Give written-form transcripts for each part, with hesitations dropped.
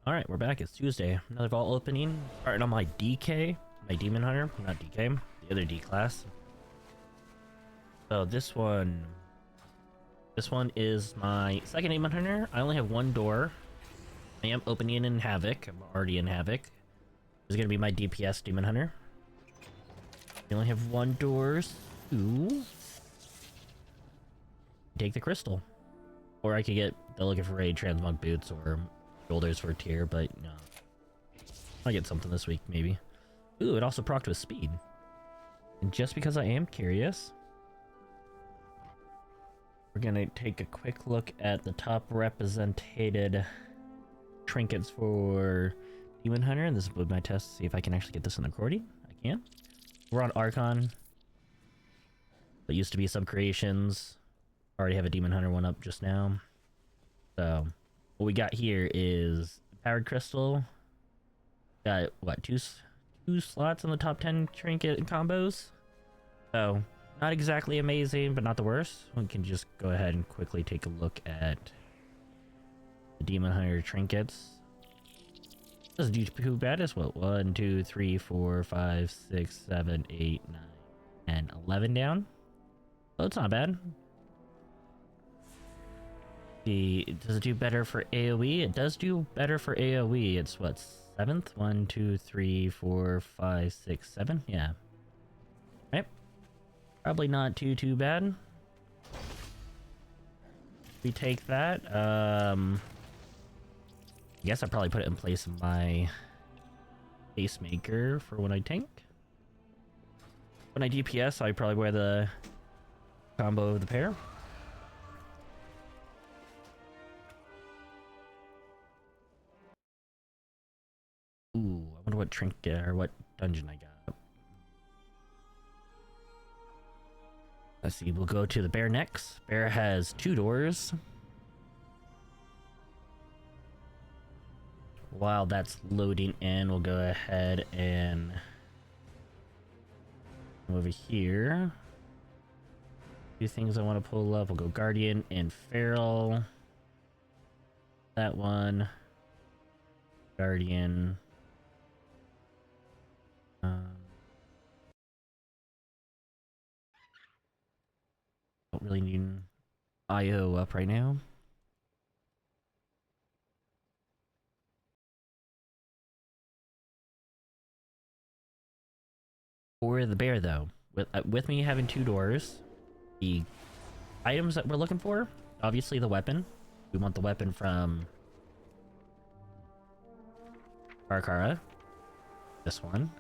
Alright, we're back. It's Tuesday. Another vault opening. Starting on my DK, my Demon Hunter. Not DK, the other D class. So this one is my second Demon Hunter. I only have one door. I am opening in Havoc. I'm already in Havoc. This is going to be my DPS Demon Hunter. I only have one door, so take the crystal. Or I could get the Looking for Raid Transmog Boots or shoulders for a tier, but no. I'll get something this week, maybe. Ooh, it also procced with speed. And just because I am curious, we're gonna take a quick look at the top represented trinkets for Demon Hunter, and this is my test to see if I can actually get this in the recording. I can. We're on Archon. That used to be sub creations. Already have a Demon Hunter one up just now. So what we got here is powered crystal. Got what, two slots in the top 10 trinket combos. So not exactly amazing, but not the worst. We can just go ahead and quickly take a look at the Demon Hunter trinkets. Doesn't do too bad as well. 1, 2, 3, 4, 5, 6, 7, 8, 9, 10, 11 down. Well, it's not bad. Does it do better for AoE? It does do better for AoE. It's what, 7th? 1, 2, 3, 4, 5, 6, 7? Yeah. Right. Probably not too bad. We take that. I guess I'll probably put it in place of my pacemaker for when I tank. When I DPS, I probably wear the combo of the pair. Ooh, I wonder what trinket or what dungeon I got. Let's see, we'll go to the bear next. Bear has 2 doors. While that's loading in, we'll go ahead and come over here. 2 things I want to pull up. We'll go Guardian and Feral. That one. Guardian. Don't really need IO up right now. For the bear, though, with me having 2 doors, the items that we're looking for, obviously the weapon. We want the weapon from Karakara. This one.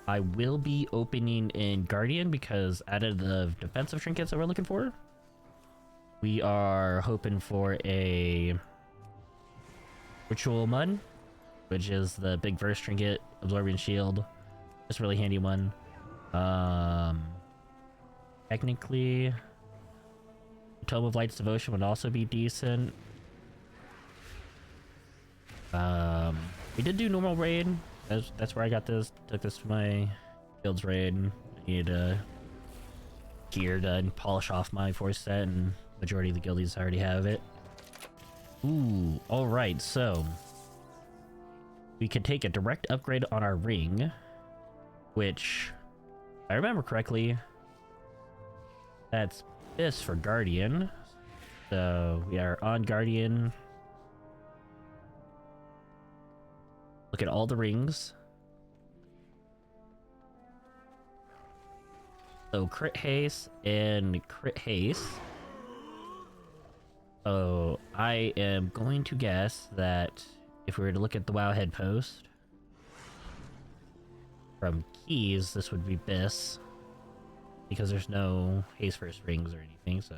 I will be opening in Guardian because out of the defensive trinkets that we're looking for, we are hoping for a Ritual Mud, which is the big verse trinket, Absorbing Shield. It's a really handy one. Technically, Tome of Light's Devotion would also be decent. We did do normal raid. That's where I got this. Took this to my guild's raid. I needed a gear to polish off my force set, and majority of the guildies already have it. Ooh, alright, so we could take a direct upgrade on our ring, which, if I remember correctly, that's this for Guardian. So we are on Guardian. Look at all the rings. So crit haste and crit haste. So I am going to guess that if we were to look at the WoW head post from keys, this would be Biss, because there's no haste first rings or anything. So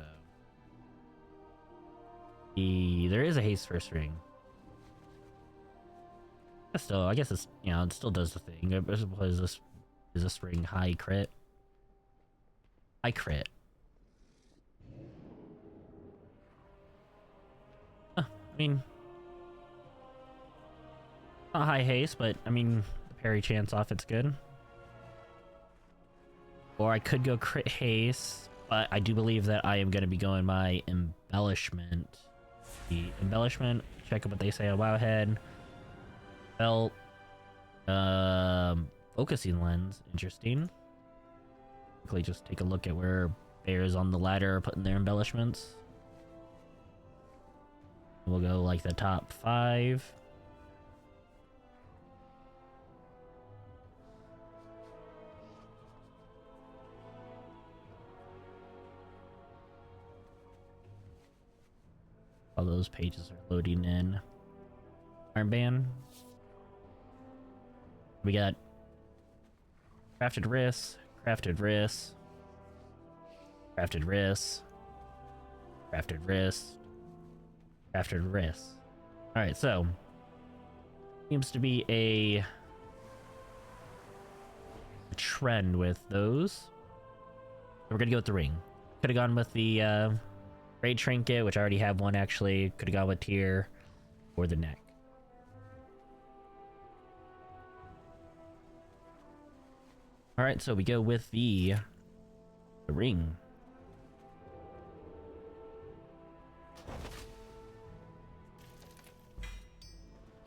there is a haste first ring. Still, I guess it's, you know, it still does the thing. Is this ring high crit? High crit. I mean, not high haste, but I mean, the parry chance off it's good. Or I could go crit haste, but I do believe that I am going to be going my embellishment. The embellishment check out what they say on Wowhead. Belt. Focusing lens. Interesting. Quickly just take a look at where bears on the ladder are putting their embellishments. We'll go like the top 5. All those pages are loading in. Armband. We got crafted wrists, crafted wrists, crafted wrists, crafted wrists, crafted wrists. Alright, so seems to be a trend with those. We're gonna go with the ring. Could have gone with the raid trinket, which I already have one actually. Could have gone with tier or the neck. Alright, so we go with the ring.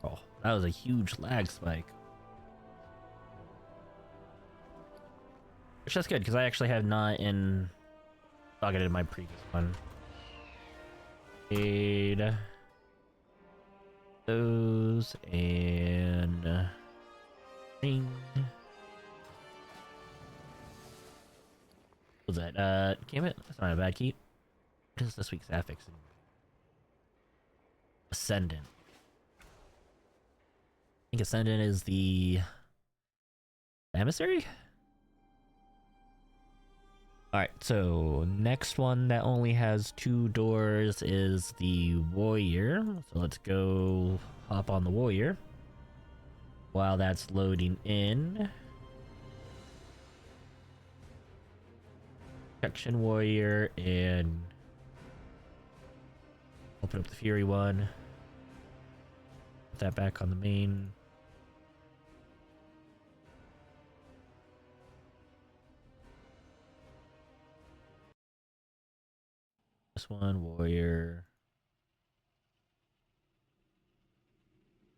Oh, that was a huge lag spike. Which that's good, because I actually have not in socketed my previous one. Aid those and ring. What was that? Gambit? That's not a bad keep. What is this week's affix? Ascendant. I think Ascendant is the emissary? Alright, so next one that only has 2 doors is the warrior. So let's go hop on the warrior. While that's loading in. Protection warrior and open up the fury one. Put that back on the main. This one, warrior.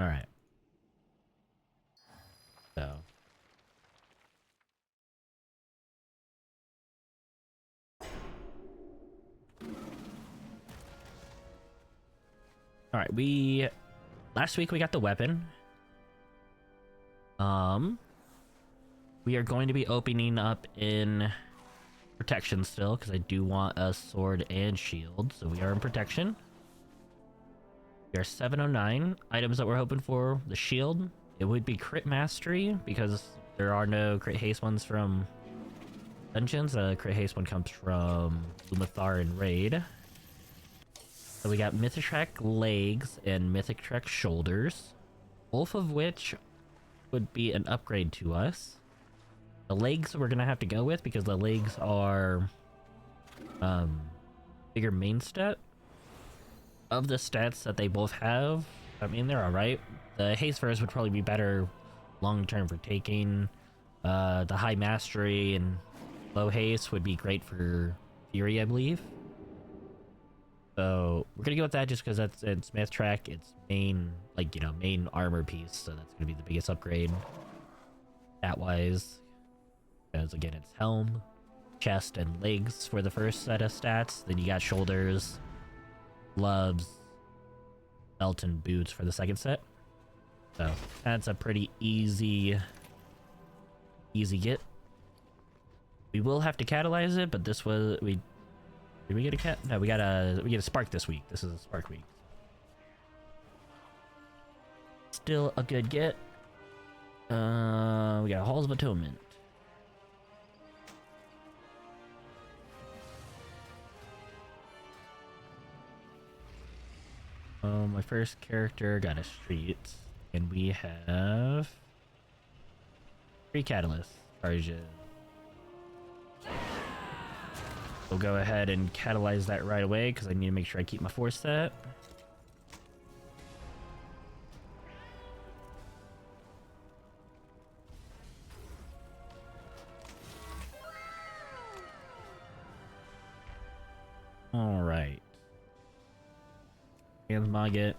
Alright. So. Alright, last week we got the weapon. We are going to be opening up in protection still, because I do want a sword and shield, so we are in protection. We are 709. Items that we're hoping for, the shield. It would be crit mastery, because there are no crit haste ones from dungeons. Crit haste one comes from Lumathar and Raid. So we got Mythic Trek legs and Mythic Trek shoulders, both of which would be an upgrade to us. The legs we're gonna have to go with because the legs are bigger main stat. Of the stats that they both have, I mean they're alright. The haste verse would probably be better long term for taking. The high mastery and low haste would be great for Fury, I believe. So we're gonna go with that just because that's in Smith Track. It's main, like, you know, main armor piece, so that's gonna be the biggest upgrade stat wise. Because again, it's helm, chest, and legs for the first set of stats. Then you got shoulders, gloves, belt, and boots for the second set. So that's a pretty easy get. We will have to catalyze it, but this was did we get a cat? No, we get a spark this week. This is a spark week. Still a good get. We got Halls of Atonement. My first character got a street, and we have 3 catalyst charges. We'll go ahead and catalyze that right away because I need to make sure I keep my force set. All right. Transmog it.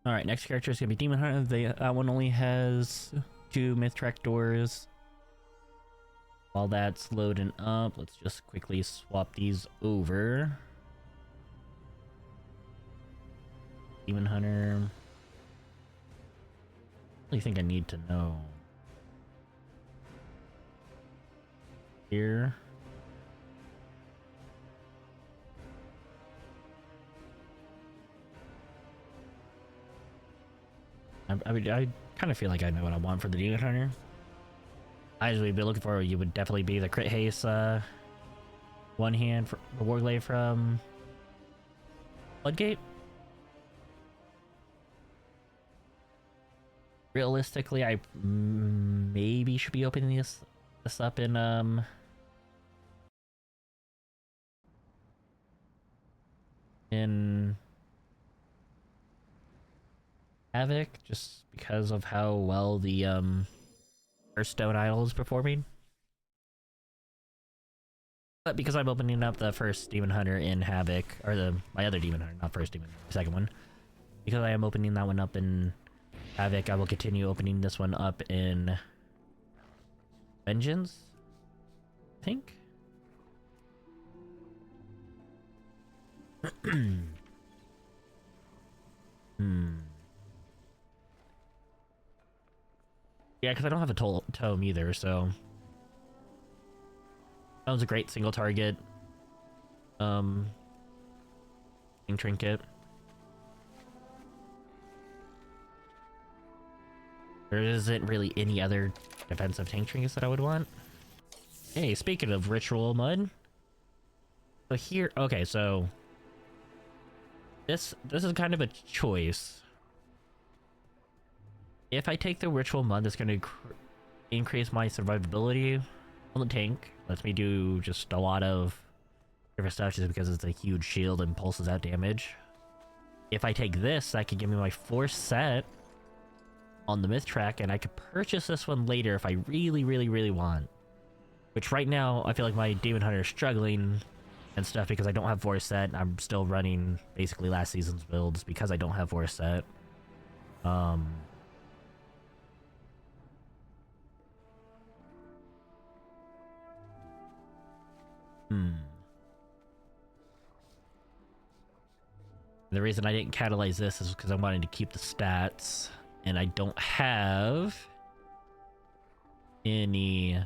Alright, next character is gonna be Demon Hunter. That one only has 2 myth track doors. While that's loading up, let's just quickly swap these over. Demon Hunter. I really think I need to know. Here. I kind of feel like I know what I want for the Demon Hunter. Items we'd be looking for, you would definitely be the crit haste, one hand for the Warglaive from Floodgate. Realistically, I maybe should be opening this up in Havoc, just because of how well the first stone idol is performing. But because I'm opening up the first Demon Hunter in Havoc, or my other Demon Hunter, not first Demon Hunter, second one. Because I am opening that one up in Havoc, I will continue opening this one up in Vengeance, I think? Yeah, because I don't have a tome either, so... That was a great single target. Trinket. There isn't really any other defensive tank trinkets that I would want. Hey, speaking of ritual mud. So here, okay, so... This is kind of a choice. If I take the ritual mud, that's going to increase my survivability on the tank. Lets me do just a lot of different stuff just because it's a huge shield and pulses out damage. If I take this, that can give me my 4th set on the myth track, and I could purchase this one later if I really, really, really want. Which right now, I feel like my Demon Hunter is struggling and stuff because I don't have 4th set. I'm still running basically last season's builds because I don't have 4th set. The reason I didn't catalyze this is because I wanted to keep the stats, and I don't have any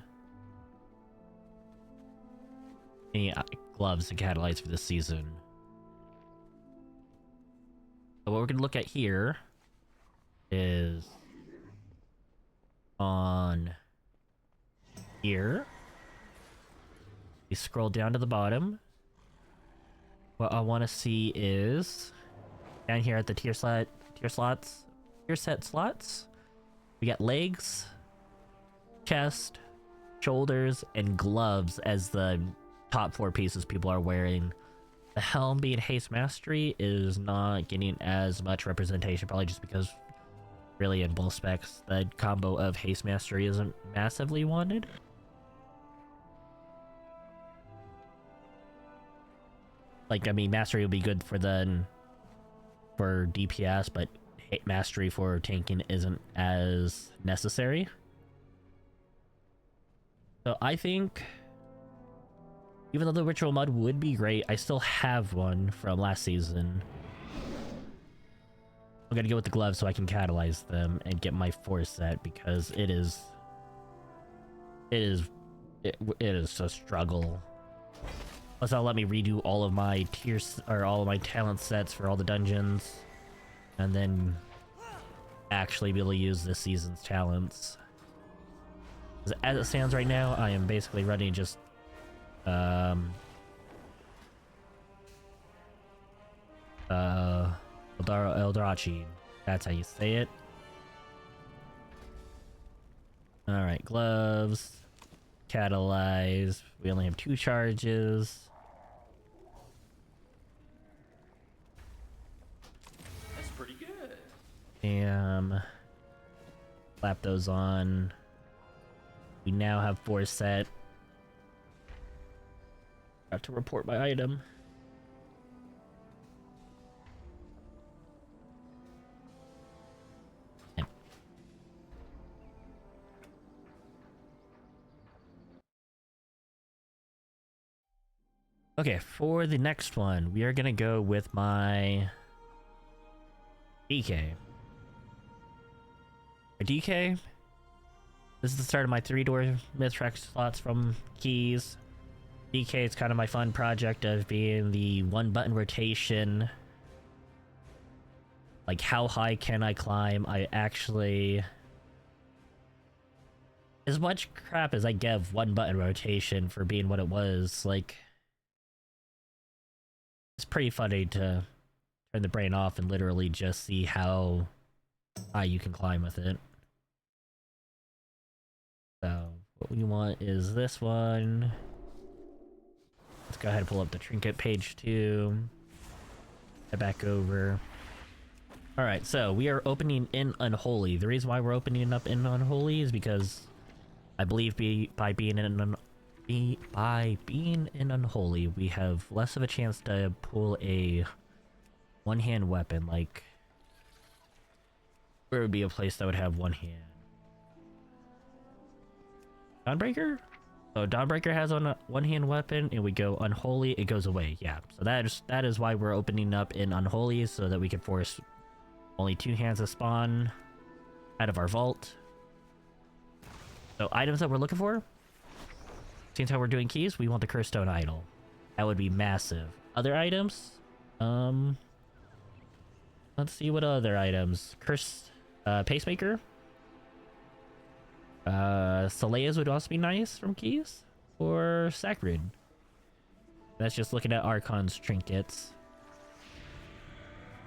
gloves to catalyze for this season. So what we're gonna look at here is on here. You scroll down to the bottom. What I want to see is down here at the tier set slots. We got legs, chest, shoulders, and gloves as the top 4 pieces people are wearing. The helm being haste mastery is not getting as much representation, probably just because really in both specs the combo of haste mastery isn't massively wanted. Like, I mean, mastery would be good for DPS, but mastery for tanking isn't as necessary. So I think, even though the ritual mud would be great, I still have one from last season. I'm gonna go with the gloves so I can catalyze them and get my 4th set, because it is a struggle. Plus, that'll let me redo all of my tiers, or all of my talent sets for all the dungeons, and then actually be able to use this season's talents. As it stands right now, I am basically running just Eldrachi. That's how you say it. Alright, gloves. Catalyze. We only have 2 charges. That's pretty good. Damn. Slap those on. We now have 4 set. Got to report my item. Okay, for the next one, we are gonna go with my DK. My DK. This is the start of my 3-door Mythrax slots from keys. DK is kind of my fun project of being the 1-button rotation. Like, how high can I climb? I actually... As much crap as I give 1-button rotation for being what it was, like... It's pretty funny to turn the brain off and literally just see how high you can climb with it. So, what we want is this one. Let's go ahead and pull up the trinket page too. Head back over. Alright, so we are opening in Unholy. The reason why we're opening up in Unholy is because I believe by being in Unholy, we have less of a chance to pull a one-hand weapon. Like, where would be a place that would have one hand? Dawnbreaker? So Dawnbreaker has a one-hand weapon, and we go Unholy, it goes away. Yeah, so that is why we're opening up in Unholy, so that we can force only 2 hands to spawn out of our vault. So items that we're looking for, since how we're doing keys, we want the Cursed Stone Idol. That would be massive. Other items? Let's see what other items. Cursed Pacemaker. Solea's would also be nice from keys. Or Sacred. That's just looking at Archon's trinkets.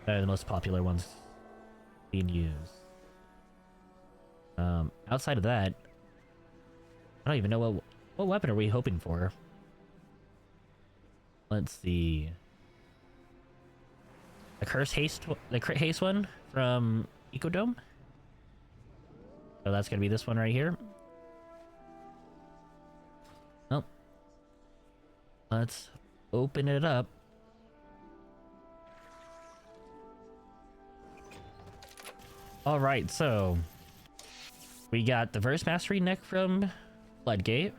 They're the most popular ones being used. Outside of that, I don't even know what weapon are we hoping for. Let's see. The crit haste one from Ecodome. So that's gonna be this one right here. Oh. Let's open it up. Alright, so we got the Verse Mastery neck from Floodgate.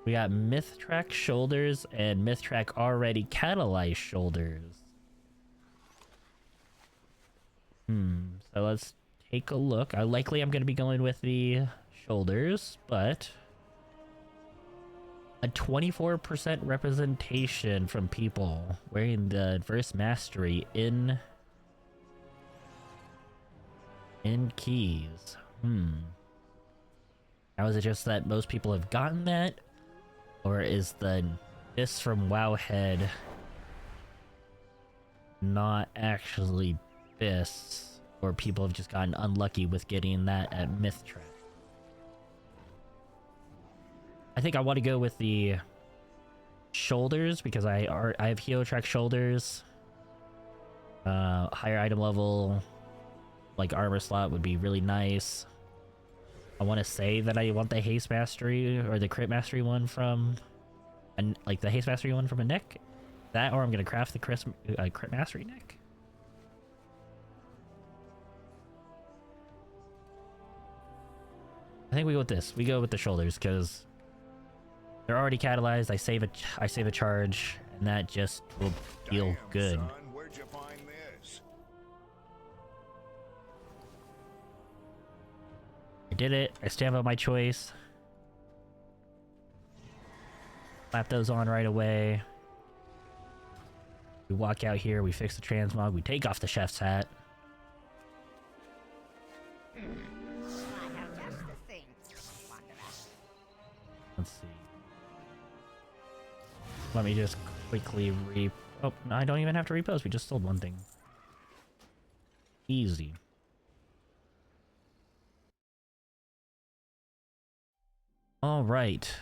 We got Mythtrack shoulders and Mythtrack already catalyzed shoulders. So let's take a look. I'm going to be going with the shoulders, but a 24% representation from people wearing the Verse Mastery in keys. Now, is it just that most people have gotten that? Or is the this from Wowhead not actually this? Or people have just gotten unlucky with getting that at Mythtrack? I think I want to go with the shoulders because I have Heliotrack shoulders. Higher item level, like armor slot would be really nice. I want to say that I want the Haste Mastery or the Crit Mastery one from, like the Haste Mastery one from a neck. That, or I'm gonna craft the Crit Mastery neck. I think we go with this. We go with the shoulders because they're already catalyzed. I save a charge, and that just will feel good. Son, where'd you find this? I did it. I stand by my choice. Slap those on right away. We walk out here. We fix the transmog. We take off the chef's hat. Let's see. Let me just quickly oh, no, I don't even have to repost. We just sold one thing. Easy. Alright.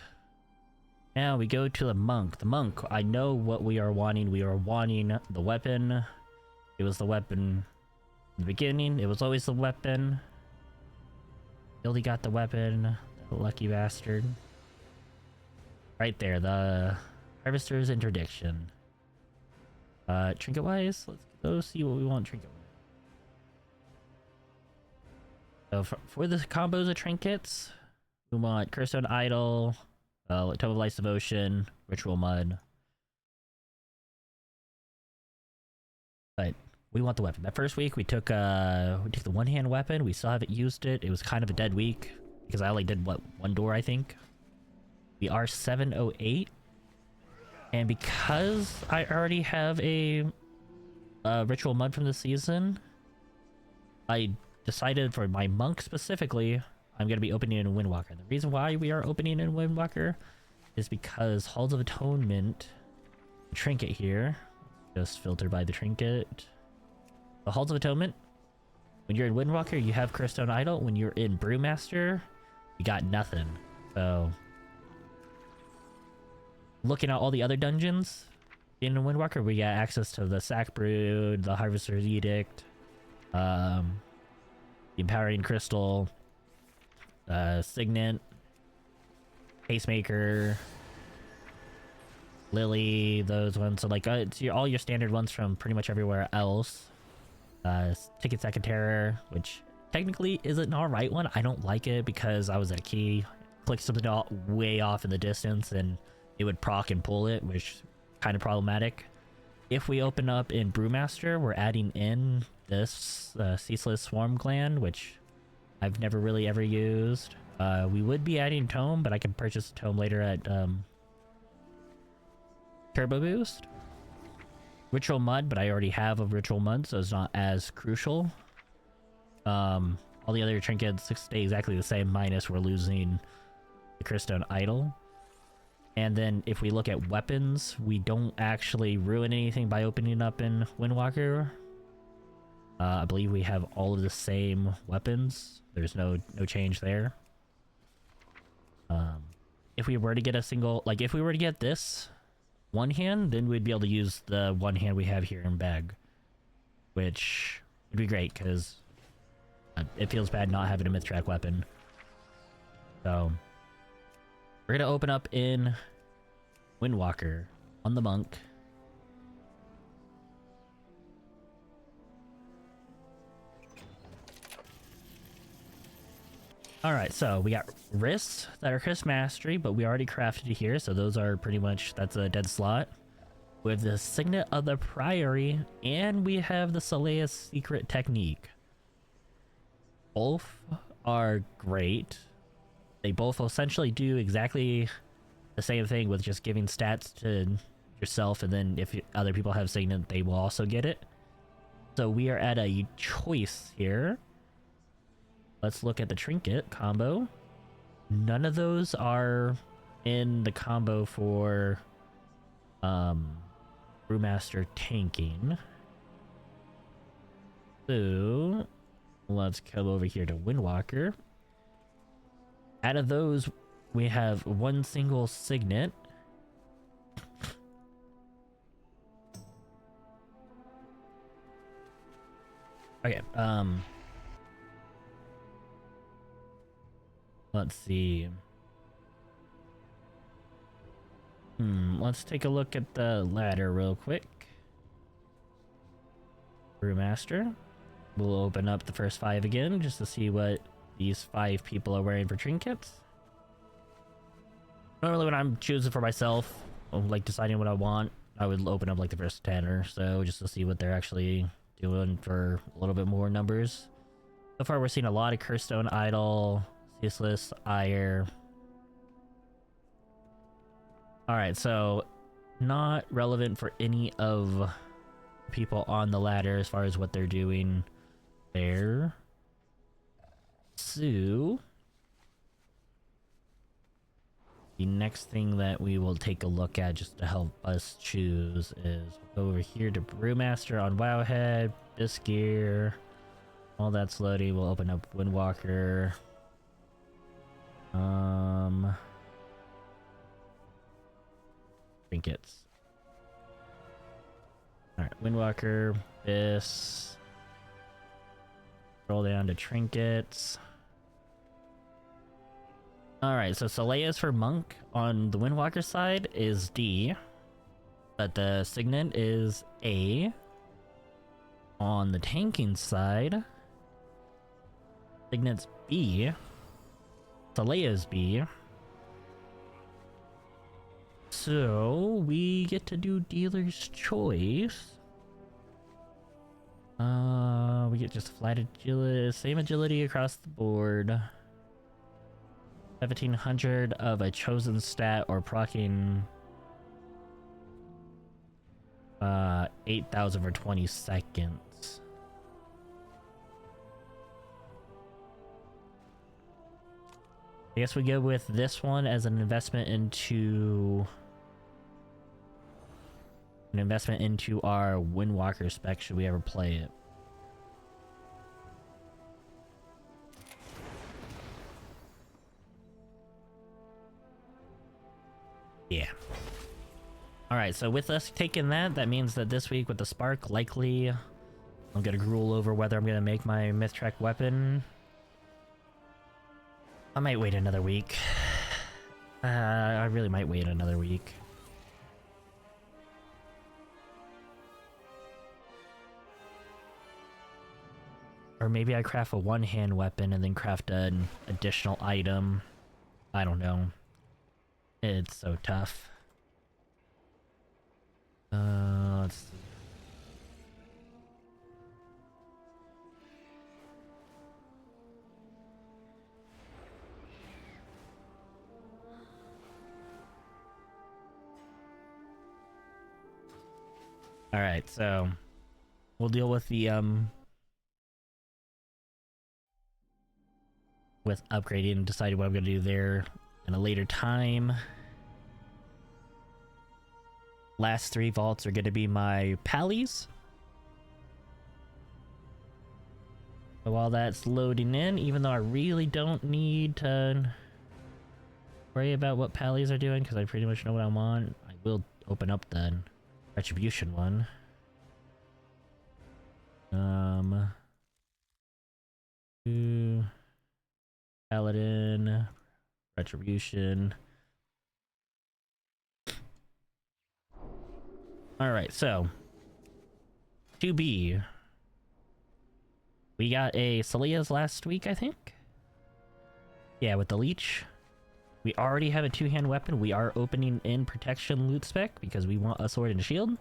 Now we go to the monk. The monk, I know what we are wanting. We are wanting the weapon. It was the weapon in the beginning. It was always the weapon. Billy got the weapon. The lucky bastard. Right there, the Harvester's Interdiction. Trinket-wise, let's go see what we want trinket-wise. So for the combos of trinkets, we want Cursed Stone Idol, Tome of Life's Devotion, Ritual Mud. But we want the weapon. That first week we took the one-hand weapon. We still haven't used it. It was kind of a dead week because I only did what, one door, I think. We are 708, and because I already have a ritual mud from the season, I decided for my monk specifically, I'm going to be opening in Windwalker. The reason why we are opening in Windwalker is because Halls of Atonement, the trinket here, just filtered by the trinket. The Halls of Atonement, when you're in Windwalker, you have Crystone Idol. When you're in Brewmaster, you got nothing. So, looking at all the other dungeons in Windwalker, we got access to the Sack Brood, the Harvester's Edict, the Empowering Crystal, Signet, Pacemaker, Lily, those ones. So like it's all your standard ones from pretty much everywhere else. Ticket Second Terror, which technically is an alright one. I don't like it because I was at a key, clicked something way off in the distance, and it would proc and pull it, which is kind of problematic. If we open up in Brewmaster, we're adding in this Ceaseless Swarm Gland, which I've never really ever used. We would be adding Tome, but I can purchase a Tome later at Turbo Boost. Ritual Mud, but I already have a Ritual Mud, so it's not as crucial. All the other trinkets stay exactly the same, minus we're losing the Crystone Idol. And then if we look at weapons, we don't actually ruin anything by opening up in Windwalker. I believe we have all of the same weapons. There's no change there. If we were to get a single, like if we were to get this one hand, then we'd be able to use the one hand we have here in bag, which would be great because it feels bad not having a Mythtrack weapon. So we're gonna open up in Windwalker on the monk. Alright, so we got wrists that are Chris Mastery, but we already crafted it here, so those are pretty much, that's a dead slot. We have the Signet of the Priory, and we have the Solea's Secret Technique. Both are great. They both essentially do exactly the same thing with just giving stats to yourself, and then if other people have Signet, they will also get it. So we are at a choice here. Let's look at the trinket combo. None of those are in the combo for Brewmaster tanking. So let's come over here to Windwalker. Out of those, we have one single Signet. Okay, let's see. Let's take a look at the ladder real quick. Brewmaster. We'll open up the first 5 again just to see what these 5 people are wearing for trinkets. Normally when I'm choosing for myself, like deciding what I want, I would open up like the first 10 or so just to see what they're actually doing for a little bit more numbers. So far we're seeing a lot of Crystone Idol, Ceaseless Ire. Alright, so not relevant for any of people on the ladder as far as what they're doing there. So the next thing that we will take a look at just to help us choose is we'll go over here to Brewmaster on Wowhead, this gear, all that's loading. We'll open up Windwalker. Trinkets. Alright, Windwalker, this. Scroll down to trinkets. Alright, so Solea's for Monk on the Windwalker side is D. But the Signet is A. On the tanking side, Signet's B. Solea's B. So we get to do dealer's choice. We get just flat agility, same agility across the board. 1700 of a chosen stat or proccing 8,000 for 20 seconds. I guess we go with this one as an investment into our Windwalker spec should we ever play it. Yeah. Alright, so with us taking that means that this week with the Spark, likely I'm gonna gruel over whether I'm gonna make my Mythtrack weapon. I might wait another week. I really might wait another week. Or maybe I craft a one-hand weapon and then craft an additional item. I don't know. It's so tough. Let's see. Alright, so we'll deal with the with upgrading and deciding what I'm gonna do there in a later time. Last 3 vaults are gonna be my pallies. So while that's loading in, even though I really don't need to worry about what pallies are doing because I pretty much know what I'm on, I will open up the retribution one. Paladin, retribution. Alright, so 2B. We got a Celia's last week, I think? Yeah, with the leech. We already have a 2-hand weapon. We are opening in protection loot spec because we want a sword and a shield.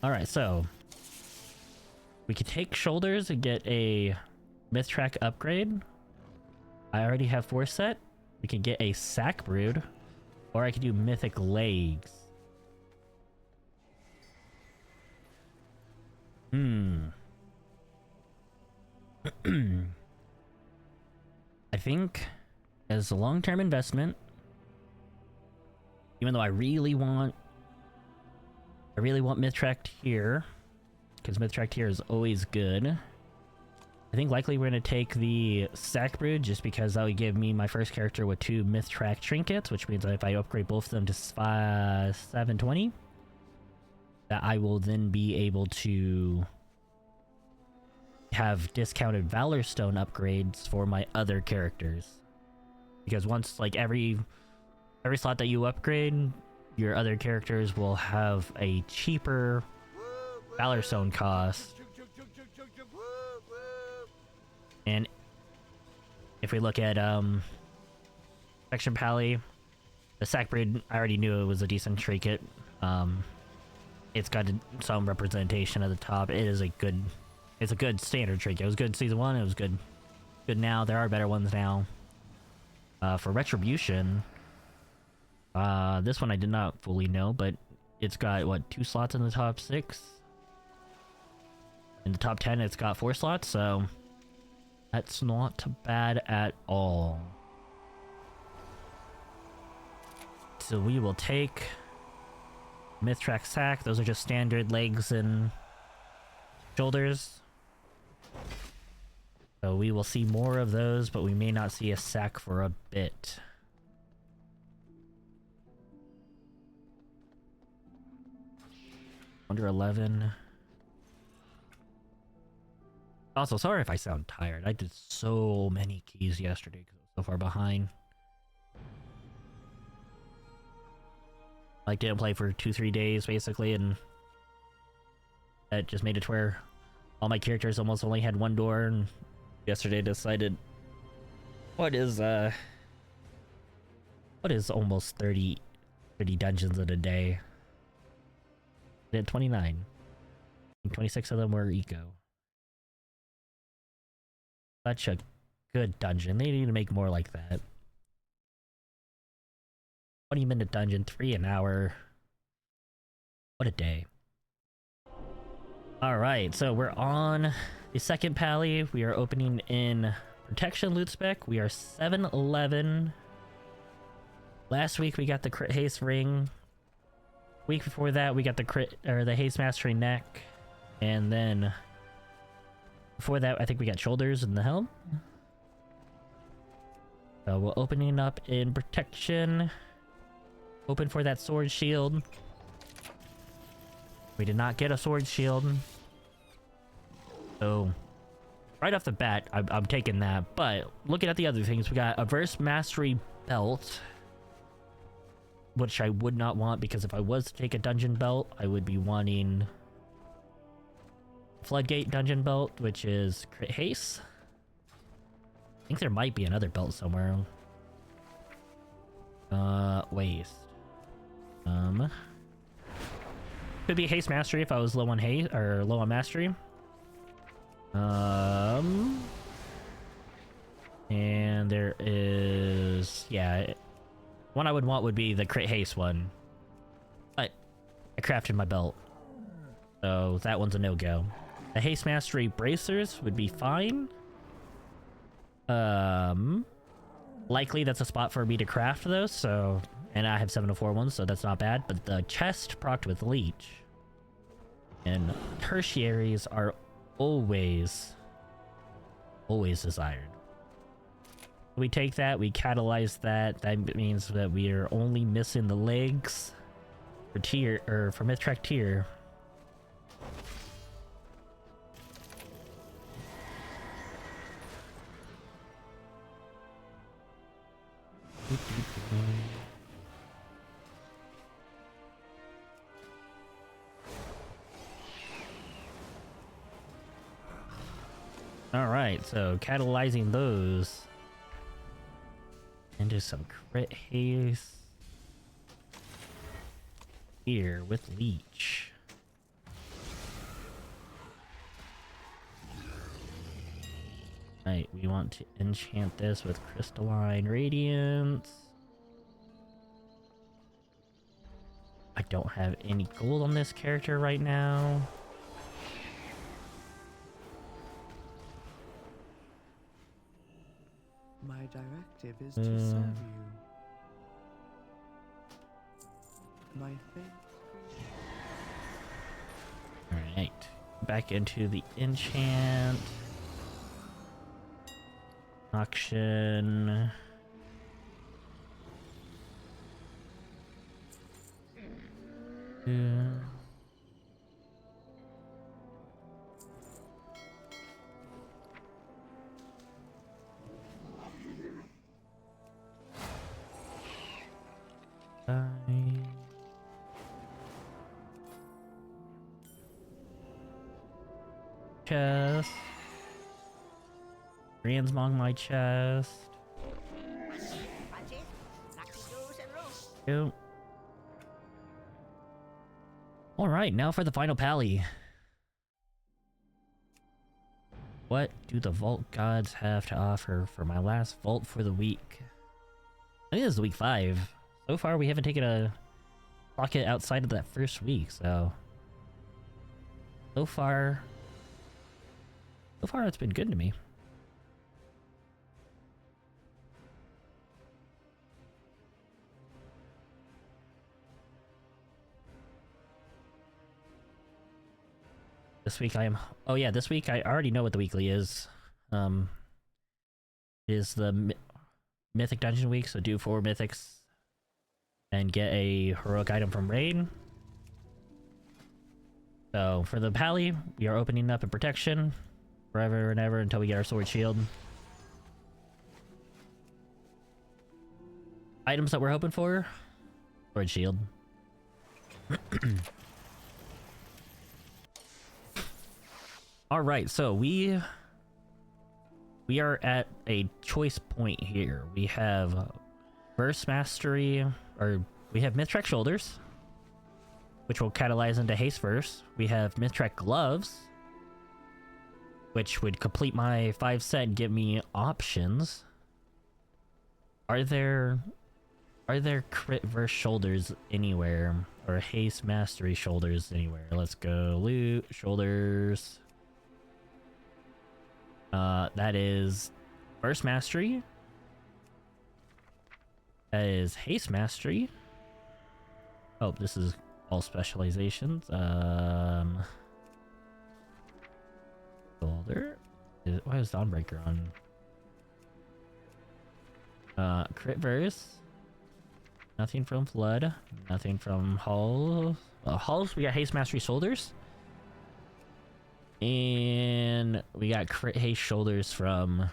Alright, so we could take shoulders and get a Mythtrack upgrade. I already have 4 set. We can get a sack brood, or I could do mythic legs. I think as a long-term investment, even though I really want Mythtrack tier, because Mythtrack tier is always good. I think likely we're going to take the Sack Brood just because that would give me my first character with 2 Mythtrack trinkets, which means that if I upgrade both of them to 720, that I will then be able to have discounted Valor Stone upgrades for my other characters. Because once, like, every slot that you upgrade, your other characters will have a cheaper Valor Stone cost. And if we look at Section Pally, the Sack Brood, I already knew it was a decent trinket. It's got some representation at the top. It's a good standard trinket. It was good season 1, it was good now. There are better ones now. For Retribution, this one I did not fully know, but it's got, what, 2 slots in the top 6? In the top 10, it's got 4 slots, so that's not bad at all. So we will take Mythtrack Sack. Those are just standard legs and shoulders. So we will see more of those, but we may not see a sack for a bit. Under 11. Also, sorry if I sound tired. I did so many keys yesterday because I was so far behind. Like, didn't play for 2-3 days, basically, and that just made it to where all my characters almost only had 1 door, and yesterday decided, what is What is almost 30 dungeons in a day? I did 29. 26 of them were eco. Such a good dungeon. They need to make more like that. 20-minute dungeon, 3 an hour. What a day. Alright, so we're on the second pally. We are opening in protection loot spec. We are 711. Last week we got the crit haste ring. Week before that we got the crit or the haste mastery neck. And then before that I think we got shoulders and the helm. So we're opening up in protection. Open for that sword shield. We did not get a sword shield. So right off the bat, I'm taking that. But looking at the other things, we got a verse mastery belt, which I would not want because if I was to take a dungeon belt, I would be wanting Floodgate dungeon belt, which is crit haste. I think there might be another belt somewhere. Waste. Could be haste mastery if I was low on haste or low on mastery. And there is, yeah, one I would want would be the crit haste one, but I crafted my belt, so that one's a no-go. The haste mastery bracers would be fine. Likely that's a spot for me to craft those, so, and I have 704 ones, so that's not bad. But the chest procced with leech and tertiaries are always desired. We take that, we catalyze that. That means that we are only missing the legs for tier or for Mythtrack tier. Alright, so catalyzing those into some crit haste here with leech. Right, we want to enchant this with crystalline radiance. I don't have any gold on this character right now. My directive is to serve you. My thanks. Alright, back into the enchant. Auction. Yeah. Chest. Transmog my chest. Yep. Alright, now for the final pally. What do the Vault Gods have to offer for my last Vault for the week? I think this is week 5. So far we haven't taken a pocket outside of that first week, so far it's been good to me. This week I am... Oh yeah, this week I already know what the weekly is. It is the Mythic Dungeon week, so do 4 Mythics and get a heroic item from Raid. So for the pally, we are opening up in protection forever and ever until we get our sword shield. Items that we're hoping for: sword shield. Alright, so we are at a choice point here. We have Burst Mastery, or we have Mythtrek Shoulders, which will catalyze into Haste Verse. We have Mythtrek Gloves, which would complete my 5 set and give me options. Are there Crit Verse Shoulders anywhere? Or Haste Mastery Shoulders anywhere? Let's go loot Shoulders. That is Burst Mastery. That is Haste Mastery. Oh, this is all specializations. Shoulder. Why is Dawnbreaker on? Crit Verse. Nothing from Flood. Nothing from Halls. Halls, we got Haste Mastery Shoulders. And we got Crit Haste Shoulders from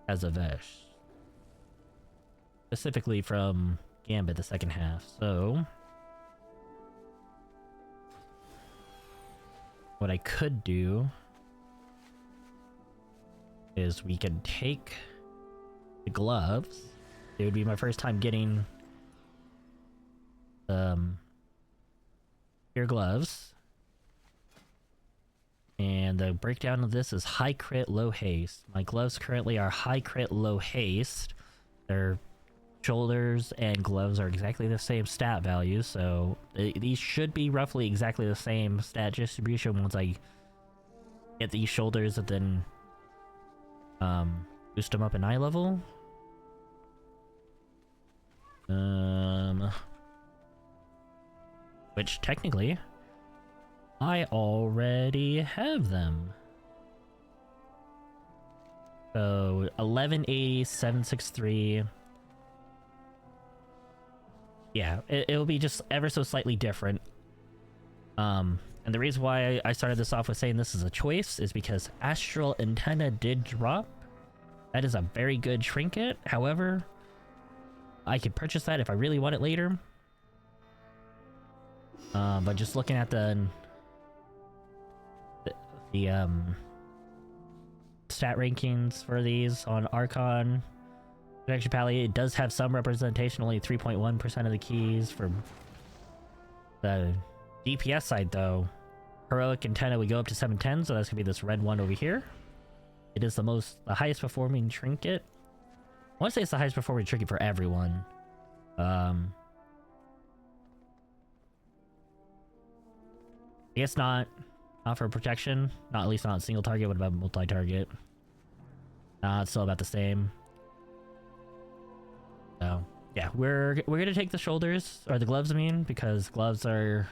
Azavesh. Specifically from Gambit, the second half. So what I could do is we could take the gloves. It would be my first time getting your gloves. And the breakdown of this is high crit, low haste. My gloves currently are high crit, low haste. Their shoulders and gloves are exactly the same stat values, so these should be roughly exactly the same stat distribution once I get these shoulders and then boost them up in eye level. Which technically I already have them. So 1180, 763. Yeah, it'll be just ever so slightly different. And the reason why I started this off with saying this is a choice is because Astral Antenna did drop. That is a very good trinket. However, I could purchase that if I really want it later. But just looking at the stat rankings for these on Archon Protection Pally, it does have some representation, only 3.1% of the keys. For the DPS side though, Heroic Antenna would go up to 710, so that's gonna be this red one over here. It is the highest performing trinket. I want to say it's the highest performing trinket for everyone. I guess not for protection. Not at least not single target. What about multi-target? It's still about the same. So yeah, we're gonna take the shoulders, or the gloves I mean, because gloves are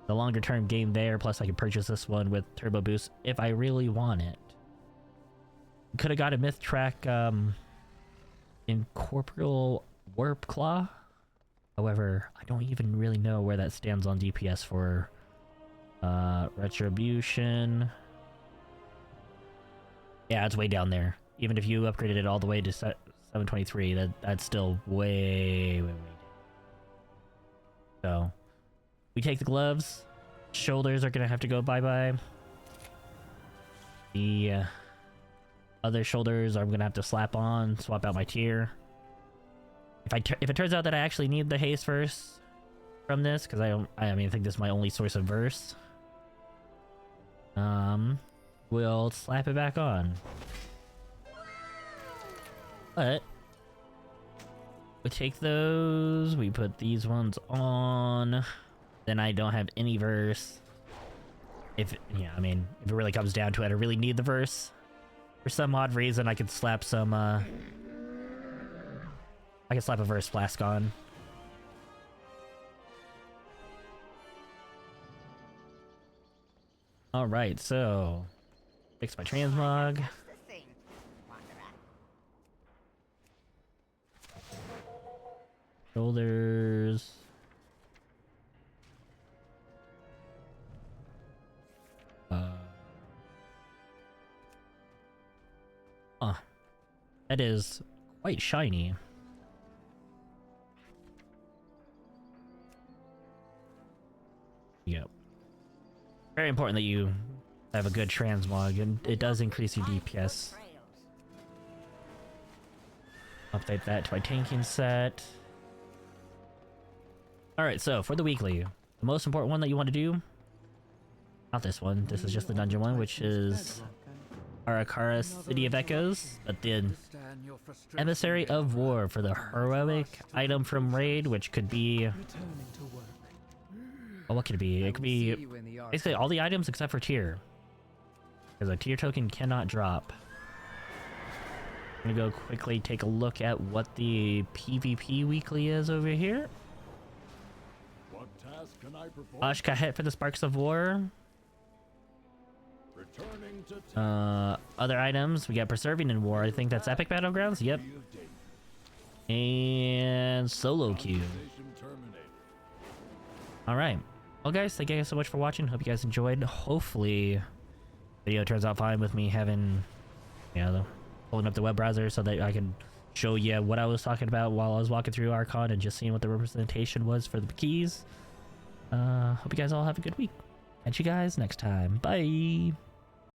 the longer term game there. Plus I can purchase this one with turbo boost if I really want it. Could have got a Mythtrek Incorporeal Warp Claw. However, I don't even really know where that stands on DPS for Retribution. Yeah, it's way down there. Even if you upgraded it all the way to 723, that's still way down. So we take the gloves. Shoulders are gonna have to go bye-bye. The other shoulders I'm gonna have to slap on, swap out my tier. If it turns out that I actually need the haste verse from this, because I think this is my only source of verse, we'll slap it back on. But we take those, we put these ones on, then I don't have any verse. If it really comes down to it, I really need the verse. For some odd reason, I could slap some, I can slap a verse flask on. Alright, so fix my transmog. Shoulders. That is quite shiny. Yep. Very important that you have a good transmog, and it does increase your DPS. Update that to my tanking set. Alright, so for the weekly, the most important one that you want to do, not this one, this is just the dungeon one, which is Arakara City of Echoes, but the Emissary of War for the heroic item from Raid, which could be... Oh, what could it be? It could be basically all the items except for tier. Because a tier token cannot drop. I'm gonna go quickly take a look at what the PvP weekly is over here. What task can I perform? Ashkahet for the Sparks of War. Returning to Other items, we got Preserving in War. I think that's Epic Battlegrounds. Yep. And Solo Queue. Alright. Well guys, thank you guys so much for watching. Hope you guys enjoyed. Hopefully, video turns out fine with me having, pulling up the web browser so that I can show you what I was talking about while I was walking through Archon and just seeing what the representation was for the keys. Hope you guys all have a good week. Catch you guys next time. Bye!